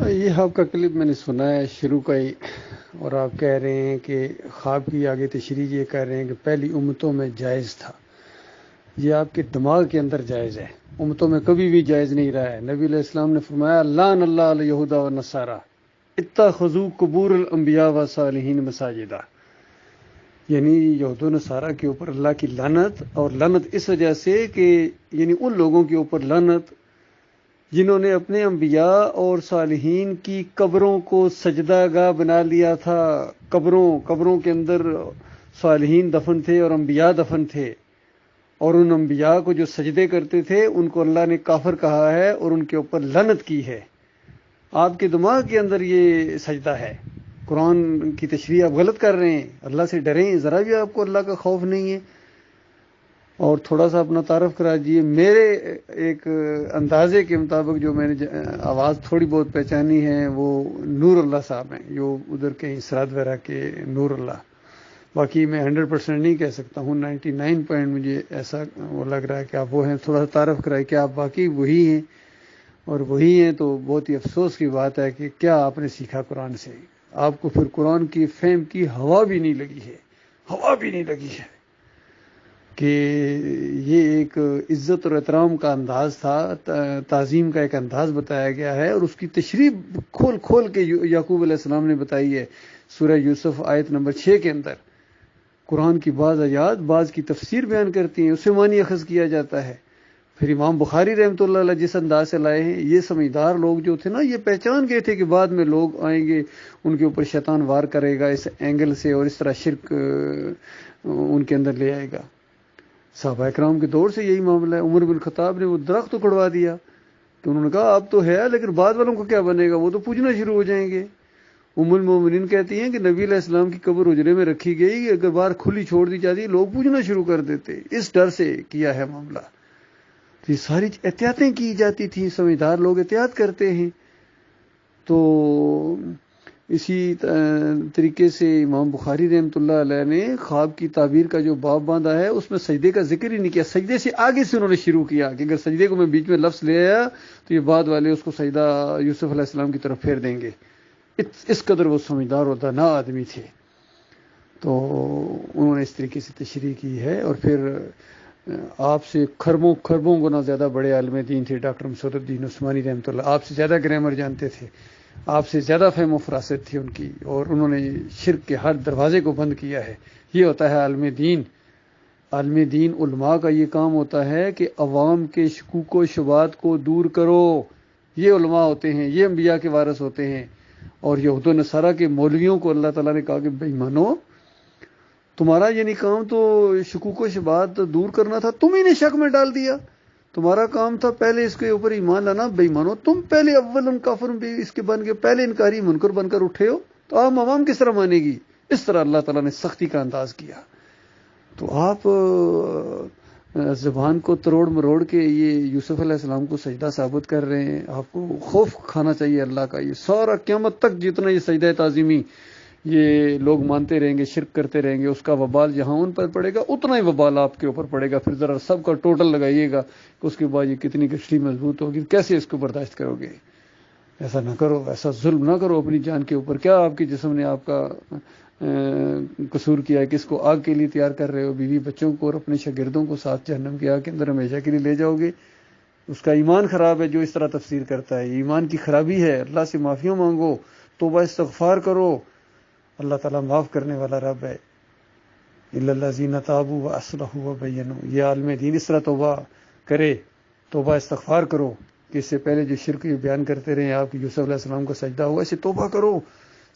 یہ آپ کا کلپ میں نے سنا ہے شروع کا ہی، اور آپ کہہ رہے ہیں کہ خواب کی آگے تشریح یہ کر رہے ہیں کہ پہلی امتوں میں جائز تھا۔ یہ آپ کے دماغ کے اندر جائز ہے، امتوں میں کبھی بھی جائز نہیں رہا ہے۔ نبی علیہ السلام نے فرمایا لعن اللہ الیہود والنصارى اتخذوا قبور الانبیاء والصالحین مساجدہ، یعنی یہود و نصارہ کے اوپر اللہ کی لعنت، اور لعنت اس وجہ سے کہ یعنی ان لوگوں کے اوپر لعنت جنہوں نے اپنے انبیاء اور صالحین کی قبروں کو سجدہ گاہ بنا لیا تھا۔ قبروں کے اندر صالحین دفن تھے اور انبیاء دفن تھے، اور ان انبیاء کو جو سجدے کرتے تھے ان کو اللہ نے کافر کہا ہے اور ان کے اوپر لعنت کی ہے۔ آپ کے دماغ کے اندر یہ سجدہ ہے، قرآن کی تشریح آپ غلط کر رہے ہیں۔ اللہ سے ڈریں، ذرا بھی آپ کو اللہ کا خوف نہیں ہے۔ اور تھوڑا سا اپنا تعارف کرا دیجیے۔ میرے ایک اندازے کے مطابق جو میں نے آواز تھوڑی بہت پہچانی ہے وہ نور اللہ صاحب ہیں، جو ادھر کہیں سراد ویرا کے نور اللہ۔ باقی میں 100% نہیں کہہ سکتا ہوں، 99 مجھے ایسا وہ لگ رہا ہے کہ آپ وہ ہیں۔ تھوڑا سا تعارف کرائے کہ آپ باقی وہی ہیں، اور وہی ہیں تو بہت ہی افسوس کی بات ہے کہ کیا آپ نے سیکھا قرآن سے۔ آپ کو پھر قرآن کی فہم کی ہوا بھی نہیں لگی ہے کہ یہ ایک عزت اور احترام کا انداز تھا، تعظیم کا ایک انداز بتایا گیا ہے، اور اس کی تشریح کھول کے یعقوب علیہ السلام نے بتائی ہے۔ سورہ یوسف آیت نمبر 6 کے اندر قرآن کی بعض آیات بعض کی تفسیر بیان کرتی ہیں، اسے معنی اخذ کیا جاتا ہے۔ پھر امام بخاری رحمۃ اللہ علیہ جس انداز سے لائے ہیں، یہ سمجھدار لوگ جو تھے نا، یہ پہچان گئے تھے کہ بعد میں لوگ آئیں گے، ان کے اوپر شیطان وار کرے گا اس اینگل سے، اور اس طرح شرک ان کے اندر لے آئے گا۔ صحابہ اکرام کے دور سے یہی معاملہ ہے۔ عمر بن خطاب نے وہ درخت اکھڑوا دیا، تو انہوں نے کہا اب تو ہے لیکن بعد والوں کو کیا بنے گا، وہ تو پوجنا شروع ہو جائیں گے۔ ام المومنین کہتی ہیں کہ نبی علیہ السلام کی قبر حجرے میں رکھی گئی، اگر باہر کھلی چھوڑ دی جاتی لوگ پوجنا شروع کر دیتے، اس ڈر سے کیا ہے معاملہ۔ تو یہ ساری احتیاطیں کی جاتی تھیں، سمجھدار لوگ احتیاط کرتے ہیں۔ تو اسی طریقے سے امام بخاری رحمۃ اللہ علیہ نے خواب کی تعبیر کا جو باب باندھا ہے اس میں سجدے کا ذکر ہی نہیں کیا، سجدے سے آگے سے انہوں نے شروع کیا کہ اگر سجدے کو میں بیچ میں لفظ لے آیا تو یہ بعد والے اس کو سجدہ یوسف علیہ السلام کی طرف پھیر دیں گے۔ اس قدر وہ سمجھدار اور دانا آدمی تھے، تو انہوں نے اس طریقے سے تشریح کی ہے۔ اور پھر آپ سے خربوں گنا زیادہ بڑے عالم دین تھے ڈاکٹر مسعود الدین عثمانی رحمۃ اللہ، آپ سے زیادہ گرامر جانتے تھے، آپ سے زیادہ فہم و فراست تھی ان کی، اور انہوں نے شرک کے ہر دروازے کو بند کیا ہے۔ یہ ہوتا ہے عالم دین۔ عالم دین علماء کا یہ کام ہوتا ہے کہ عوام کے شکوک و شبہات کو دور کرو، یہ علماء ہوتے ہیں، یہ انبیاء کے وارث ہوتے ہیں۔ اور یہود و نصارہ کے مولویوں کو اللہ تعالیٰ نے کہا کہ بے ایمانو، تمہارا یعنی کام تو شکوک و شبہات دور کرنا تھا، تم ہی نے شک میں ڈال دیا۔ تمہارا کام تھا پہلے اس کے اوپر ایمان لانا، بے ایمانو تم پہلے اول کافر بھی اس کے بن کے پہلے انکاری منکر بن کر اٹھے ہو، تو عوام کس طرح مانے گی؟ اس طرح اللہ تعالیٰ نے سختی کا انداز کیا۔ تو آپ زبان کو تروڑ مروڑ کے یہ یوسف علیہ السلام کو سجدہ ثابت کر رہے ہیں۔ آپ کو خوف کھانا چاہیے اللہ کا۔ یہ سارا قیامت تک جتنا یہ سجدہ تعظیمی یہ لوگ مانتے رہیں گے، شرک کرتے رہیں گے، اس کا وبال جہاں ان پر پڑے گا اتنا ہی وبال آپ کے اوپر پڑے گا۔ پھر ذرا سب کا ٹوٹل لگائیے گا کہ اس کے بعد یہ کتنی گٹھڑی مضبوط ہوگی، کیسے اس کو برداشت کرو گے۔ ایسا نہ کرو، ایسا ظلم نہ کرو اپنی جان کے اوپر۔ کیا آپ کے جسم نے آپ کا قصور کیا ہے کہ اس کو آگ کے لیے تیار کر رہے ہو؟ بیوی بچوں کو اور اپنے شاگردوں کو ساتھ جہنم کی آگ کے اندر ہمیشہ کے لیے لے جاؤ گے۔ اس کا ایمان خراب ہے جو اس طرح تفسیر کرتا ہے، ایمان کی خرابی ہے۔ اللہ سے معافیاں مانگو، توبہ استغفار کرو، اللہ تعالیٰ معاف کرنے والا رب ہے۔ الا الذین تابوا واصلحوا وبینوا، یہ عالم دین اس طرح توبہ کرے، توبہ استغفار کرو کہ اس سے پہلے جو شرک یہ بیان کرتے رہے آپ کی یوسف علیہ السلام کا سجدہ ہوا، اسے توبہ کرو،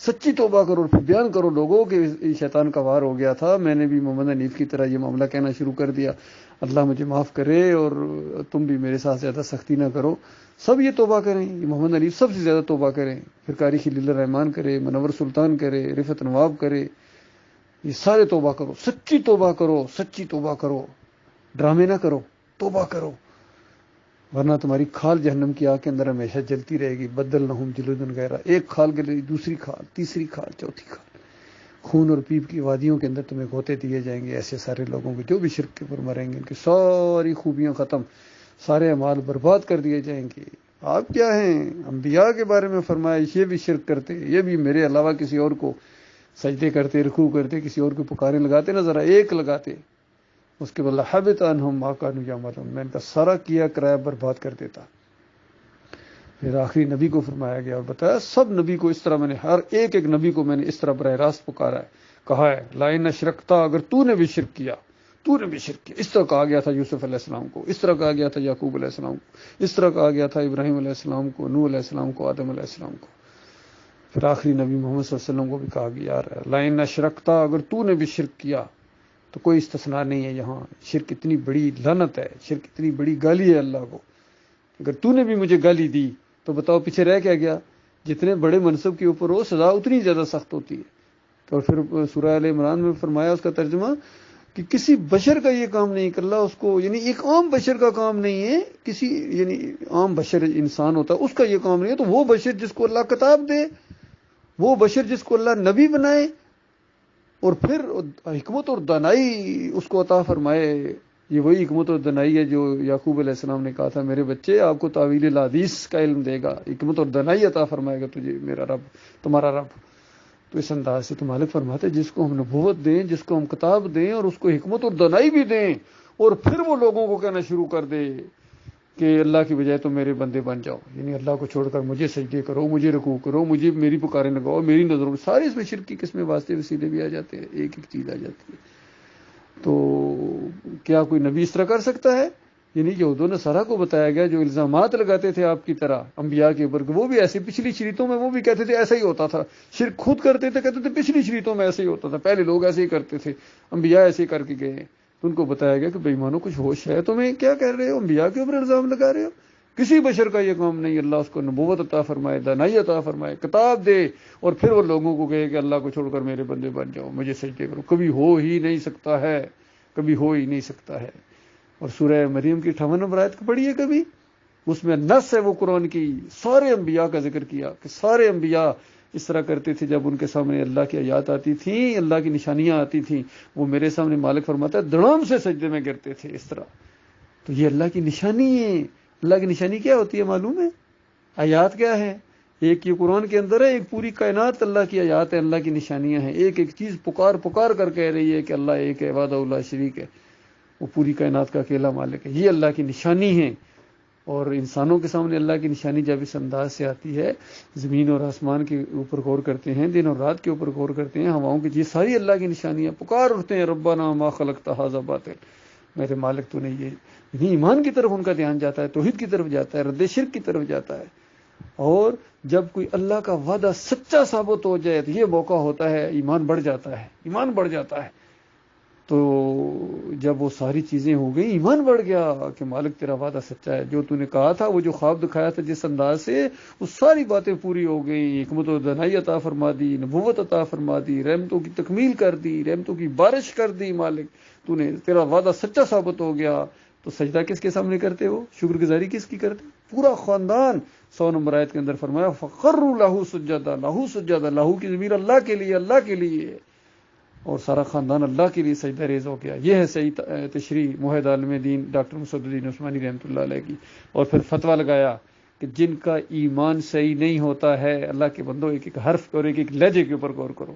سچی توبہ کرو، پھر بیان کرو لوگوں کہ شیطان کا وار ہو گیا تھا، میں نے بھی محمد حنیف کی طرح یہ معاملہ کہنا شروع کر دیا، اللہ مجھے معاف کرے اور تم بھی میرے ساتھ زیادہ سختی نہ کرو۔ سب یہ توبہ کریں، یہ محمد حنیف سب سے زیادہ توبہ کریں، پھر قاری خلیل الرحمان کرے، منور سلطان کرے، رفعت نواب کرے، یہ سارے توبہ کرو، سچی توبہ کرو، سچی توبہ کرو، ڈرامے نہ کرو، توبہ کرو، ورنہ تمہاری کھال جہنم کی آگ کے اندر ہمیشہ جلتی رہے گی۔ بدلنہم جلودا غیرہا، ایک کھال کے لیے دوسری کھال، تیسری کھال، چوتھی کھال، خون اور پیپ کی وادیوں کے اندر تمہیں گھوتے دیے جائیں گے ایسے سارے لوگوں کو جو بھی شرک کے اوپر مریں گے، ان کی ساری خوبیاں ختم، سارے اعمال برباد کر دیے جائیں گے۔ آپ کیا ہیں؟ انبیاء کے بارے میں فرمایا یہ بھی شرک کرتے، یہ بھی میرے علاوہ کسی اور کو سجدے کرتے، رکوع کرتے، کسی اور کو پکارے لگاتے، نہ ذرا ایک لگاتے، اس کے بدلہ حبط عنہم ما کانوا یعملون، میں ان کا سارا کیا کرایا برباد کر دیتا۔ پھر آخری نبی کو فرمایا گیا اور بتایا سب نبی کو اس طرح میں نے، ہر ایک نبی کو میں نے اس طرح براہ راست پکارا ہے، کہا ہے لئن اشرکتا، اگر تو نے بھی شرک کیا، تو نے بھی شرک کیا۔ اس طرح کہا گیا تھا یوسف علیہ السلام کو، اس طرح کہا گیا تھا یعقوب علیہ السلام کو، اس طرح کہا گیا تھا ابراہیم علیہ السلام کو، نوح علیہ السلام کو، آدم علیہ السلام کو۔ پھر آخری نبی محمد صلی اللہ علیہ وسلم کو بھی کہا گیا یار لئن اشرکتا، اگر تو نے بھی شرک کیا، تو کوئی استثناء نہیں ہے یہاں، شرک اتنی بڑی لعنت ہے، شرک اتنی بڑی گالی ہے اللہ کو، اگر تو نے بھی مجھے گالی دی تو بتاؤ پیچھے رہ کیا گیا؟ جتنے بڑے منصب کے اوپر ہو سزا اتنی زیادہ سخت ہوتی ہے۔ تو پھر سورہ آل عمران میں فرمایا اس کا ترجمہ کہ کسی بشر کا یہ کام نہیں کر اللہ اس کو، یعنی ایک عام بشر کا کام نہیں ہے، کسی یعنی عام بشر انسان ہوتا ہے اس کا یہ کام نہیں ہے، تو وہ بشر جس کو اللہ کتاب دے، وہ بشر جس کو اللہ نبی بنائے، اور پھر حکمت اور دانائی اس کو عطا فرمائے، یہ وہی حکمت اور دانائی ہے جو یعقوب علیہ السلام نے کہا تھا میرے بچے آپ کو تعویل الحدیث کا علم دے گا، حکمت اور دانائی عطا فرمائے گا تجھے میرا رب، تمہارا رب۔ تو اس انداز سے تو مالک فرماتے جس کو ہم نبوت دیں، جس کو ہم کتاب دیں اور اس کو حکمت اور دانائی بھی دیں، اور پھر وہ لوگوں کو کہنا شروع کر دے کہ اللہ کی بجائے تم میرے بندے بن جاؤ، یعنی اللہ کو چھوڑ کر مجھے سجدے کرو، مجھے رکوع کرو، مجھے میری پکاریں لگاؤ، میری نظروں، سارے اس میں شرک کی قسمیں واسطے وسیلے بھی آ جاتے ہیں، ایک ایک چیز آ جاتی ہے۔ تو کیا کوئی نبی اس طرح کر سکتا ہے؟ یعنی یہود و نصارہ کو بتایا گیا جو الزامات لگاتے تھے آپ کی طرح انبیاء کے اوپر، وہ بھی ایسے پچھلی شریعتوں میں وہ بھی کہتے تھے ایسا ہی ہوتا تھا، شرک خود کرتے تھے، کہتے تھے پچھلی شریعتوں میں ایسے ہی ہوتا تھا، پہلے لوگ ایسے ہی کرتے تھے، انبیاء ایسے ہی کر کے گئے ہیں۔ تو ان کو بتایا گیا کہ بے ایمانو کچھ ہوش ہے تمہیں، کیا کہہ رہے ہو، انبیاء کے اوپر الزام لگا رہے ہو، کسی بشر کا یہ کام نہیں، اللہ اس کو نبوت عطا فرمائے، دانائی عطا فرمائے، کتاب دے، اور پھر وہ لوگوں کو کہے کہ اللہ کو چھوڑ کر میرے بندے بن جاؤ، مجھے سجدے کرو، کبھی ہو ہی نہیں سکتا ہے، کبھی ہو ہی نہیں سکتا ہے۔ اور سورہ مریم کی 58 نمبر آیت کو پڑھیے کبھی، اس میں نص ہے وہ قرآن کی، سارے انبیاء کا ذکر کیا کہ سارے انبیاء اس طرح کرتے تھے، جب ان کے سامنے اللہ کی آیات آتی تھیں، اللہ کی نشانیاں آتی تھیں، وہ میرے سامنے مالک فرماتا ہے دڑام سے سجدے میں گرتے تھے اس طرح۔ تو یہ اللہ کی نشانی ہے۔ اللہ کی نشانی کیا ہوتی ہے معلوم ہے؟ آیات کیا ہے؟ ایک یہ قرآن کے اندر ہے، ایک پوری کائنات اللہ کی آیات ہے، اللہ کی نشانیاں ہیں، ایک ایک چیز پکار پکار کر کہہ رہی ہے کہ اللہ ایک ہے، وحدہ لا شریک ہے، وہ پوری کائنات کا اکیلا مالک ہے، یہ اللہ کی نشانی ہے۔ اور انسانوں کے سامنے اللہ کی نشانی جب اس انداز سے آتی ہے، زمین اور آسمان کے اوپر غور کرتے ہیں، دن اور رات کے اوپر غور کرتے ہیں، ہواؤں کی چیز ساری اللہ کی نشانیاں، پکار اٹھتے ہیں ربنا ما خلقت ھذا باطل، میرے مالک تو نے یہ ایمان کی طرف ان کا دھیان جاتا ہے، توحید کی طرف جاتا ہے، رد شرک کی طرف جاتا ہے۔ اور جب کوئی اللہ کا وعدہ سچا ثابت ہو جائے تو یہ موقع ہوتا ہے، ایمان بڑھ جاتا ہے، ایمان بڑھ جاتا ہے۔ تو جب وہ ساری چیزیں ہو گئی، ایمان بڑھ گیا کہ مالک تیرا وعدہ سچا ہے، جو تو نے کہا تھا، وہ جو خواب دکھایا تھا جس انداز سے، وہ ساری باتیں پوری ہو گئی، حکمت و دانائی عطا فرما دی، نبوت عطا فرما دی، رحمتوں کی تکمیل کر دی، رحمتوں کی بارش کر دی، مالک تو نے، تیرا وعدہ سچا ثابت ہو گیا۔ تو سجدہ کس کے سامنے کرتے ہو؟ شکر گزاری کس کی کرتے؟ پورا خاندان 100 نمبر آیت کے اندر فرمایا فخروا لہ سجدا، لہ سجدا، لہ کی ضمیر اللہ کے لیے، اللہ کے لیے، اور سارا خاندان اللہ کے لیے سجدہ ریز ہو گیا۔ یہ ہے صحیح تشریح محد عالم دین ڈاکٹر مسعود الدین عثمانی رحمۃ اللہ علیہ کی۔ اور پھر فتویٰ لگایا کہ جن کا ایمان صحیح نہیں ہوتا ہے، اللہ کے بندوں ایک ایک حرف اور ایک ایک لہجے کے اوپر غور کرو،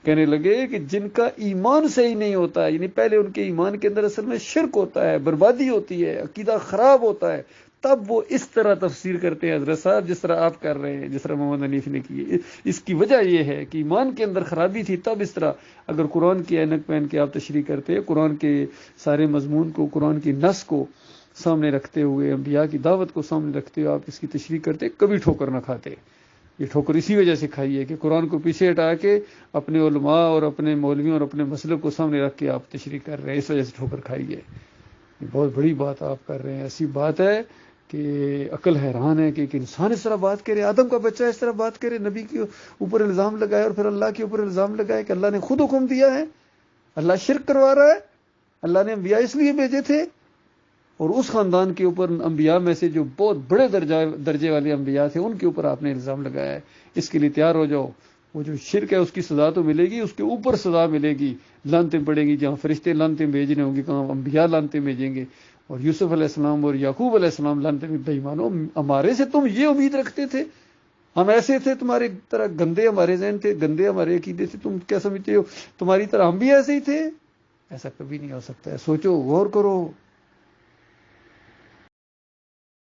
کہنے لگے کہ جن کا ایمان صحیح نہیں ہوتا ہے، یعنی پہلے ان کے ایمان کے اندر اصل میں شرک ہوتا ہے، بربادی ہوتی ہے، عقیدہ خراب ہوتا ہے، تب وہ اس طرح تفسیر کرتے ہیں حضرت صاحب جس طرح آپ کر رہے ہیں، جس طرح محمد حنیف نے کی۔ اس کی وجہ یہ ہے کہ ایمان کے اندر خرابی تھی، تب اس طرح اگر قرآن کی اینک پہن کے آپ تشریح کرتے، قرآن کے سارے مضمون کو، قرآن کی نص کو سامنے رکھتے ہوئے، انبیاء کی دعوت کو سامنے رکھتے ہوئے آپ اس کی تشریح کرتے، کبھی ٹھوکر نہ کھاتے۔ یہ ٹھوکر اسی وجہ سے کھائی ہے کہ قرآن کو پیچھے ہٹا کے اپنے علماء اور اپنے مولویوں اور اپنے مسلک کو سامنے رکھ کے آپ تشریح کر رہے ہیں، اس وجہ سے ٹھوکر کھائی ہے۔ یہ بہت بڑی بات آپ کر رہے ہیں، ایسی بات ہے کہ عقل حیران ہے کہ ایک انسان اس طرح بات کرے، آدم کا بچہ اس طرح بات کرے، نبی کے اوپر الزام لگائے اور پھر اللہ کے اوپر الزام لگائے کہ اللہ نے خود حکم دیا ہے، اللہ شرک کروا رہا ہے، اللہ نے انبیاء اس لیے بھیجے تھے، اور اس خاندان کے اوپر انبیاء میں سے جو بہت بڑے درجے والے انبیاء تھے ان کے اوپر آپ نے الزام لگایا ہے۔ اس کے لیے تیار ہو جاؤ، وہ جو شرک ہے اس کی سزا تو ملے گی، اس کے اوپر سزا ملے گی، لعنتیں پڑیں گی، جہاں فرشتے لعنتیں بھیج رہے ہوں گے کہاں انبیاء لعنتیں بھیجیں گے، اور یوسف علیہ السلام اور یعقوب علیہ السلام لانتے میں بے ایمانو، ہمارے سے تم یہ امید رکھتے تھے، ہم ایسے تھے، تمہارے طرح گندے ہمارے ذہن تھے، گندے ہمارے عقیدے تھے، تم کیا سمجھتے ہو تمہاری طرح ہم بھی ایسے ہی تھے؟ ایسا کبھی نہیں ہو سکتا ہے، سوچو، غور کرو،